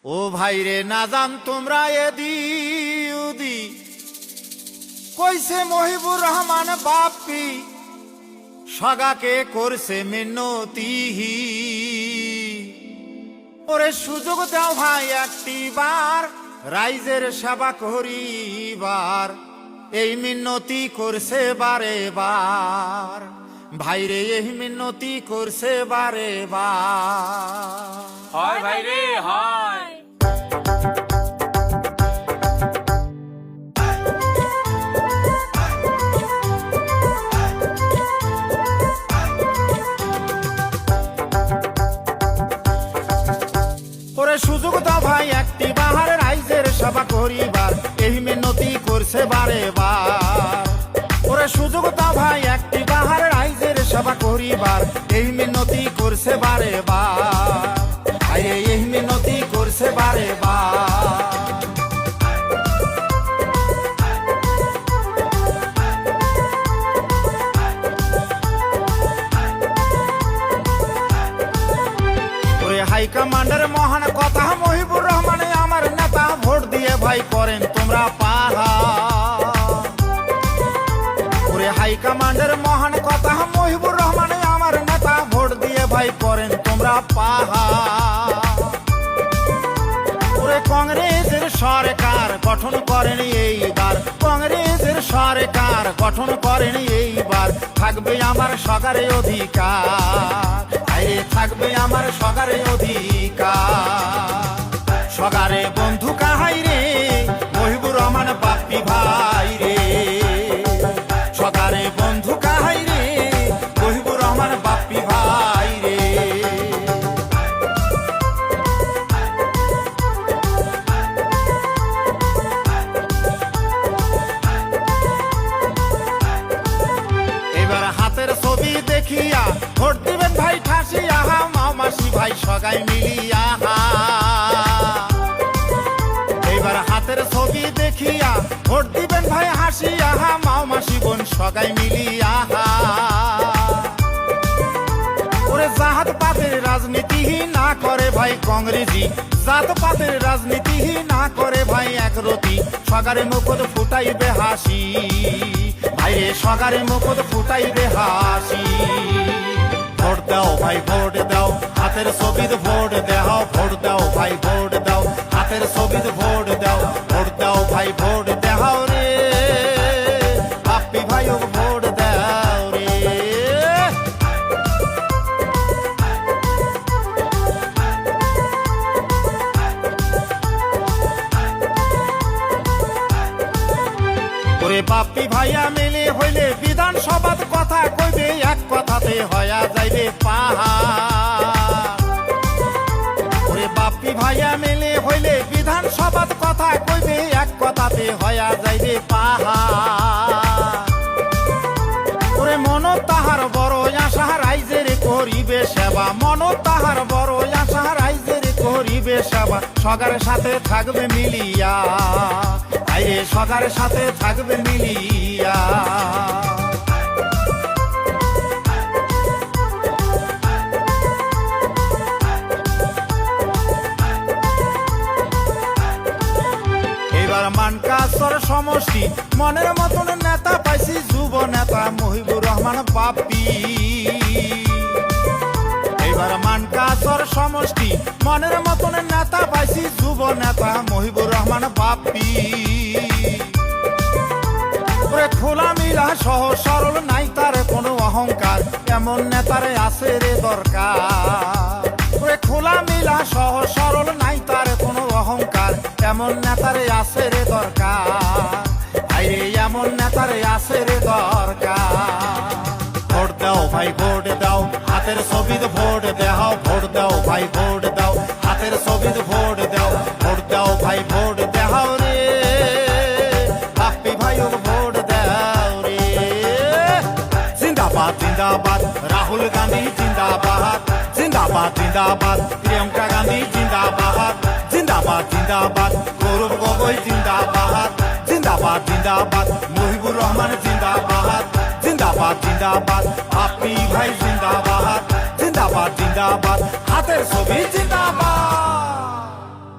ও ভাইরে না জান তোমরা এদি উদি কইছে মহিবুর রহমান বাপ্পি সগাকে করছে মিনতি। ওরে সুযোগ দাও ভাই একটি বার রাইজের সেবা করিবার, এই মিনতি করছে বারে বার ভাইরে, এই মিনতি করছে বারে বার। হয় ভাইরে হয়। ওরে সুযোগ দাও ভাই একটি বাহার রাইজের সেবা করিবার, এই মিনতি করছে বারে বার। ওরে সুযোগ দাও ভাই একটি বাহার রাইজের সেবা করিবার, এই মিনতি করছে বারে বার আরে, এই মিনতি করছে বারে বার। হাই কমান্ডার মহান কথা মহিবুর রহমান আমার নেতা, ভোট দিয়ে ভাই করেন তোমরা পাহা। ওরে হাই কমান্ডার মহান কথা মহিবুর রহমান আমার নেতা, ভোট দিয়ে ভাই করেন তোমরা পাহা। ওরে কংগ্রেসের সরকার গঠন করেন এইবার, কংগ্রেসের সরকার গঠন করেন এইবার, থাকবে আমার সরকারের অধিকার, থাকবে আমার সরকারের অধিকার। সরকারে বন্ধু কাহাই রে মহিবুর রহমান বাপ্পি ভাই রে, সরকারে বন্ধু কাহাই রে মহিবুর রহমান বাপ্পি ভাই রে। এবার হাতের ছবি দেখিয়া ভোট দিবেন ভাই ঠাসি আহা, মামাসি ভাই সগাই মিলিয়া। এবার হাতের ছবি দেখিয়া ভোট দিবেন ভাই হাসি আহা, মামাসি বোন সগাই মিলিয়া। ওরে জাত পাতের রাজনীতি না করে ভাই কংগ্রেসি, জাত পাতের রাজনীতি না করে ভাই একরতি, সগারে মুকুট ফুটাইবে হাসি ভাইরে, সগারে মুকুট ফুটাইবে হাসি। ভোট দাও ভাই ভোট দাও হাতের ছবিত ভোট দাও, ভোট দাও ভাই ভোট দাও হাতের ছবিত ভোট দাও, ভোট দাও ভাই ভোট দাও রে বাপ্পি ভাই ও ভোট দাও রে। ওরে বাপ্পি ভাইয়া মিলে হইলে বিধানসভাত কথা কইবে, এক কথাতে হয়া যাইবে পাহাড়। ওরে বাপ্পি ভাইয়া মিলে হইলে বিধানসভাত কথা কইবে, এক কথাতে হয়া যাইবে পাহাড়। ওরে মন তাহার বড় আশা রাইজের করিবে সেবা, মন তাহার বড় আশা রাইজের করিবে সেবা, সরকারের সাথে থাকবে মিলিয়া আইরে, সরকারের সাথে থাকবে মিলিয়া। এবার মানকাসর সমষ্টি মনের মতন নেতা পাইছি, যুব নেতা মহিবুর রহমান বাপ্পি। এবার মানকাসর সমষ্টি মনের মতন নেতা পাইছি, যুব নেতা মহিবুর রহমান বাপ্পি। ওরে খোলা মিলা সহ সরল নাই তার কোনো অহংকার, এমন নেতারে আছে রে দরকার। ওরে খোলা মিলা সহ সরল নাই তার কোনো অহংকার, এমন নেতারে আছে রে দরকার আইরে, এমন নেতারে আছে রে দরকার। ভোট দাও ভাই ভোট দাও হাতের ছবিতে ভোট দাও, ভোট দাও ভাই ভোট দাও হাতের ছবিতে ভোট দাও, ভোট দাও ভাই ভোট দাও রে বাপ্পি ভাই ও ভোট দাও রে। জিন্দাবাদ জিন্দাবাদ রাহুল গান্ধী জিন্দাবাদ, জিন্দাবাদ জিন্দাবাদ প্রিয়ঙ্কা গান্ধী জিন্দাবাদ, জিন্দাবাদ জিন্দাবাদ গৌরব গগৈ জিন্দাবাদ, জিন্দাবাদ জিন্দাবাদ মহিবুর রহমান জিন্দাবাদ, জিন্দাবাদ জিন্দাবাদ বাপ্পি ভাই জিন্দাবাদ, জিন্দাবাদ জিন্দাবাদ হাতের ছবি জিন্দাবাদ।